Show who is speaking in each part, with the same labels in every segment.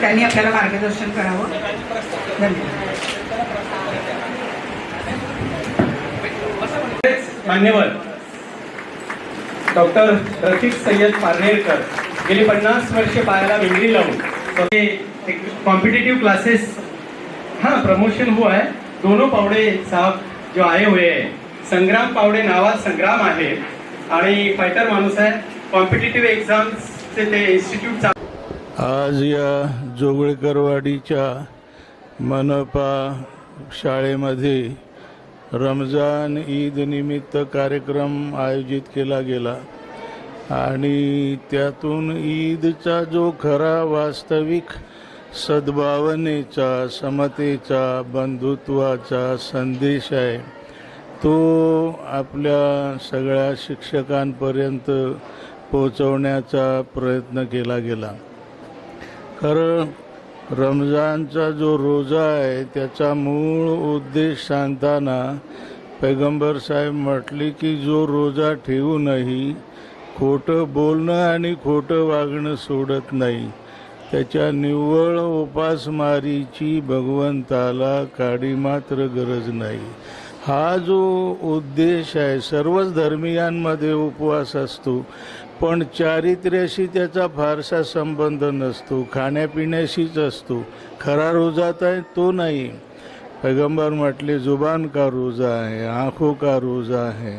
Speaker 1: त्यांनी आपल्याला मार्गदर्शन करावं. धन्यवाद.
Speaker 2: मान्यवर डॉक्टर रफिक सय्यद पारनेरकर गेली 50 वर्षे पायाला वेंगरी लावून कॉम्पिटिटिव क्लासेस प्रमोशन हुआ है. दोनों पावड़े साहब जो आए हुए हैं, संग्राम पावड़े नावात संग्राम आहे आणि फायटर माणूस आहे. कॉम्पिटिटिव्ह एक्झाम्सचे ते इन्स्टिट्यूट.
Speaker 3: आज या जोगळेकरवाडीच्या मनपा शाळेमध्ये रमजान ईद निमित्त कार्यक्रम आयोजित केला गेला आणि त्यातून ईदचा जो खरा वास्तविक सद्भावनेचा, समतेचा, बंधुत्वाचा संदेश आहे तो आपल्या सगळ्या शिक्षकांपर्यंत पोहोचवण्याचा प्रयत्न केला गेला. खरं रमजानचा जो रोजा आहे त्याचा मूळ उद्देश सांगताना पैगंबर साहेब म्हटले की जो रोजा ठेवूनही खोटं बोलणं आणि खोटं वागणं सोडत नाही त्याच्या निव्वळ उपासमारीची भगवंताला काडी मात्र गरज नाही. हा जो उद्देश आहे, सर्वच धर्मियांमध्ये उपवास असतो पण चारित्र्याशी त्याचा फारसा संबंध नसतो, खाण्यापिण्याशीच असतो. खरा रोजा आहे तो नाही. पैगंबर म्हटले जुबान का रोजा है, आँखों का रोजा है,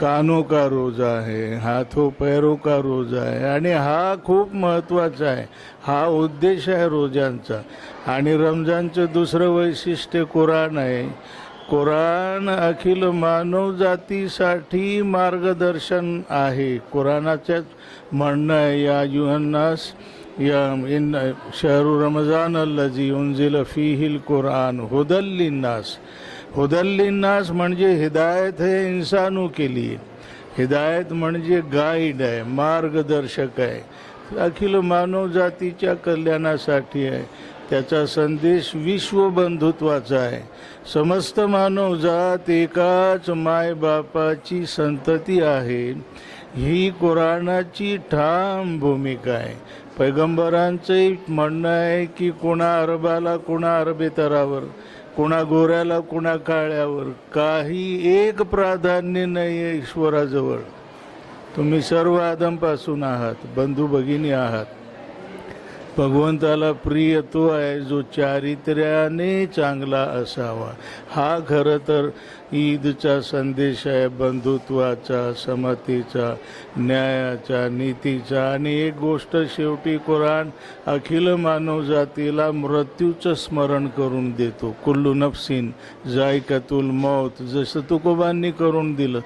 Speaker 3: कानों का रोजा है, हाथों पैरों का रोजा है. आणि हा खूप महत्त्वाचा आहे. हा उद्देश आहे रोजांचा. आणि रमजानचं दुसरं वैशिष्ट्य कुराण आहे. कुराण अखिल मानवजातीसाठी मार्गदर्शन आहे. कुराणाच्याच म्हणणं आहे या युहन्नास या इन शहरु रमजान अल्लजी उन्जिल फीहिल कुरान हुदल लिन्नास. हुदल लिन्नास म्हणजे हिदायत है इंसानों के लिए. हिदायत म्हणजे गाईड आहे, मार्गदर्शक आहे, अखिल मानवजातीच्या कल्याणासाठी आहे. त्याचा संदेश विश्वबंधुत्वाचा आहे. समस्त मानवजात एकाच मायबापाची संतती आहे ही कुराणाची ठाम भूमिका आहे. पैगंबरांचं म्हणणं आहे की कोणा अरबाला, कोणा अरबेतरावर, कोणा गोऱ्याला, कोणा काळ्यावर काही एक प्राधान्य नाही आहे ईश्वराजवळ. तुम्ही सर्व आदमपासून आहात, बंधू भगिनी आहात. भगवंताला प्रिय तो आहे जो चारित्र्याने चांगला असावा. हा खरं तर ईदचा संदेश आहे, बंधुत्वाचा, समतेचा, न्यायाचा, नीतीचा. आणि एक गोष्ट शेवटी कुराण अखिल मानवजातीला मृत्यूचं स्मरण करून देतो. कुल्लू नफ्सिन जायकातुल मौत, जसं तुकोबांनी करून दिलं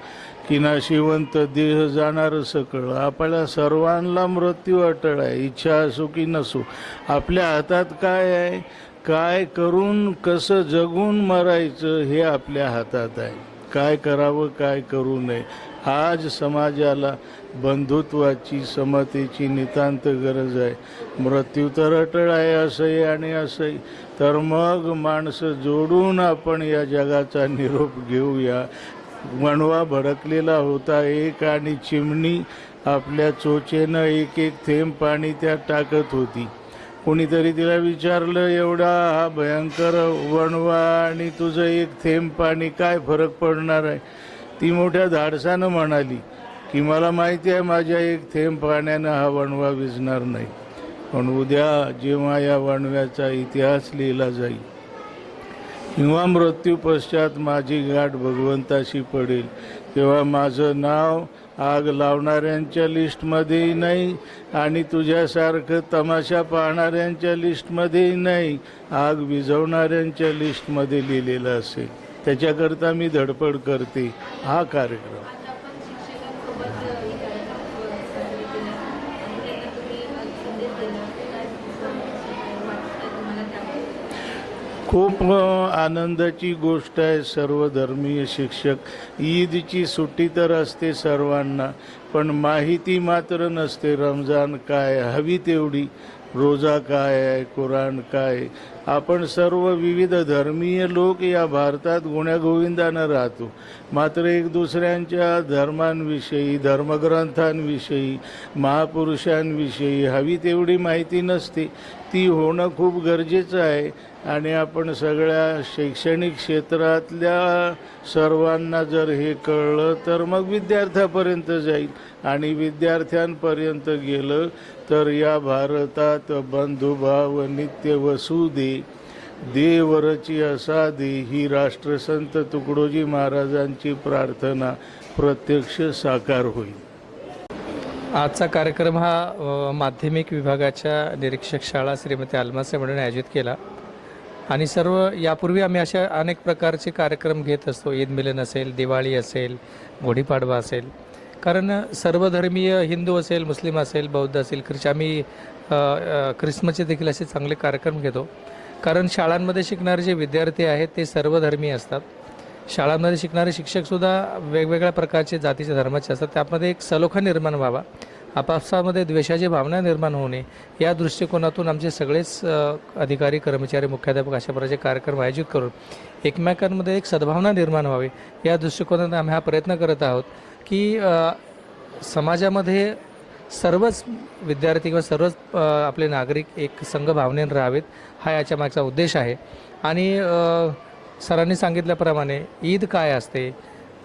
Speaker 3: की नाशिवंत देह जाणार सकळ. आपल्या सर्वांना मृत्यू अटळ आहे, इच्छा असो की नसो. आपल्या हातात काय आहे, काय करून कसं जगून मरायचं हे आपल्या हातात आहे. काय करावं, काय करू नये. आज समाजाला बंधुत्वाची, समतेची नितांत गरज आहे. मृत्यू तर अटळ आहे असंही आणि असंही. तर मग माणसं जोडून आपण या जगाचा निरोप घेऊया. वणवा भडकलेला होता एक आणि चिमणी आपल्या चोचेनं एक एक थेंब पाणी त्यात टाकत होती. कोणीतरी तिला विचारलं, एवढा हा भयंकर वणवा आणि तुझं एक थेंब पाणी, काय फरक पडणार आहे? ती मोठ्या धाडसानं म्हणाली की मला माहिती आहे माझ्या एक थेंब पाण्यानं हा वणवा विझणार नाही, पण उद्या जेव्हा या वणव्याचा इतिहास लिहिला जाईल किंवा मृत्यू पश्चात माझी गाठ भगवंताशी पडेल तेव्हा माझं नाव आग लावणाऱ्यांच्या लिस्टमध्येही नाही आणि तुझ्यासारखं तमाशा पाहणाऱ्यांच्या लिस्टमध्येही नाही, आग विझवणाऱ्यांच्या लिस्टमध्ये लिहिलेलं असेल. त्याच्याकरता मी धडपड करते. हा कार्यक्रम खूप आनंदाची गोष्ट आहे. सर्व धर्मीय शिक्षक, ईदची सुट्टी तर असते सर्वांना, पण माहिती मात्र नसते. रमजान काय, हवी तेवढी. रोजा काय आहे, कुराण काय. आपण सर्व विविध धर्मीय लोक या भारतात गुण्यागोविंदानं राहतो, मात्र एक दुसऱ्यांच्या धर्मांविषयी, धर्मग्रंथांविषयी, महापुरुषांविषयी हवी तेवढी माहिती नसते. ती होणं खूप गरजेचं आहे आणि आपण सगळ्या शैक्षणिक क्षेत्रातल्या सर्वांना जर हे कळलं तर मग विद्यार्थ्यापर्यंत जाईल आणि विद्यार्थ्यांपर्यंत गेलं तर या भारतात बंधुभाव नित्य वसुदे देवरची असादे ही राष्ट्रसंत तुकडोजी महाराजांची प्रार्थना प्रत्यक्ष साकार होईल.
Speaker 4: आजचा कार्यक्रम हा माध्यमिक विभागाच्या निरीक्षक शाळा श्रीमती आलमासे म्हणून आयोजित केला आणि सर्व यापूर्वी आम्ही अशा अनेक प्रकारचे कार्यक्रम घेत असतो. ईद मिलन असेल, दिवाळी असेल, गुढीपाडवा असेल, कारण सर्वधर्मीय हिंदू असेल, मुस्लिम असेल, बौद्ध असेल, आम्ही ख्रिसमसचे देखील असे चांगले कार्यक्रम घेतो. कारण शाळांमध्ये शिकणारे जे विद्यार्थी आहेत ते सर्वधर्मीय असतात. शाळांमध्ये शिकणारे शिक्षकसुद्धा वेगवेगळ्या प्रकारचे जातीचे धर्माचे असतात. त्यामध्ये एक सलोखा निर्माण व्हावा, आपापसामध्ये द्वेषाची भावना निर्माण होणे या दृष्टिकोनातून आमचे सगळेच अधिकारी, कर्मचारी, मुख्याध्यापक अशा प्रकारचे कार्यक्रम आयोजित करून एकमेकांमध्ये एक सद्भावना निर्माण व्हावी या दृष्टिकोनातून आम्ही हा प्रयत्न करत आहोत की समाजामध्ये सर्वच विद्यार्थी किंवा सर्वच आपले नागरिक एक संघभावनेने राहावेत हा याच्या मागचा उद्देश आहे. आणि सरांनी सांगितल्याप्रमाणे ईद काय असते,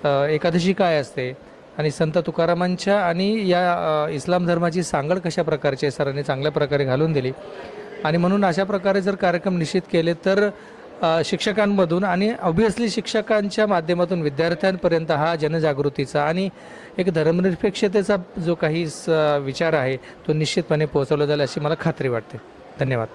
Speaker 4: एकादशी काय असते आणि संत तुकारामांच्या आणि या इस्लाम धर्माची सांगड कशा प्रकारची सरांनी चांगल्या प्रकारे घालून दिली. आणि म्हणून अशा प्रकारे जर कार्यक्रम निश्चित केले तर शिक्षकांमधून आणि ऑब्व्हियसली शिक्षकांच्या माध्यमातून विद्यार्थ्यांपर्यंत हा जनजागृतीचा आणि एक धर्मनिरपेक्षतेचा जो काही विचार आहे तो निश्चितपणे पोहोचवला जाईल अशी मला खात्री वाटते. धन्यवाद.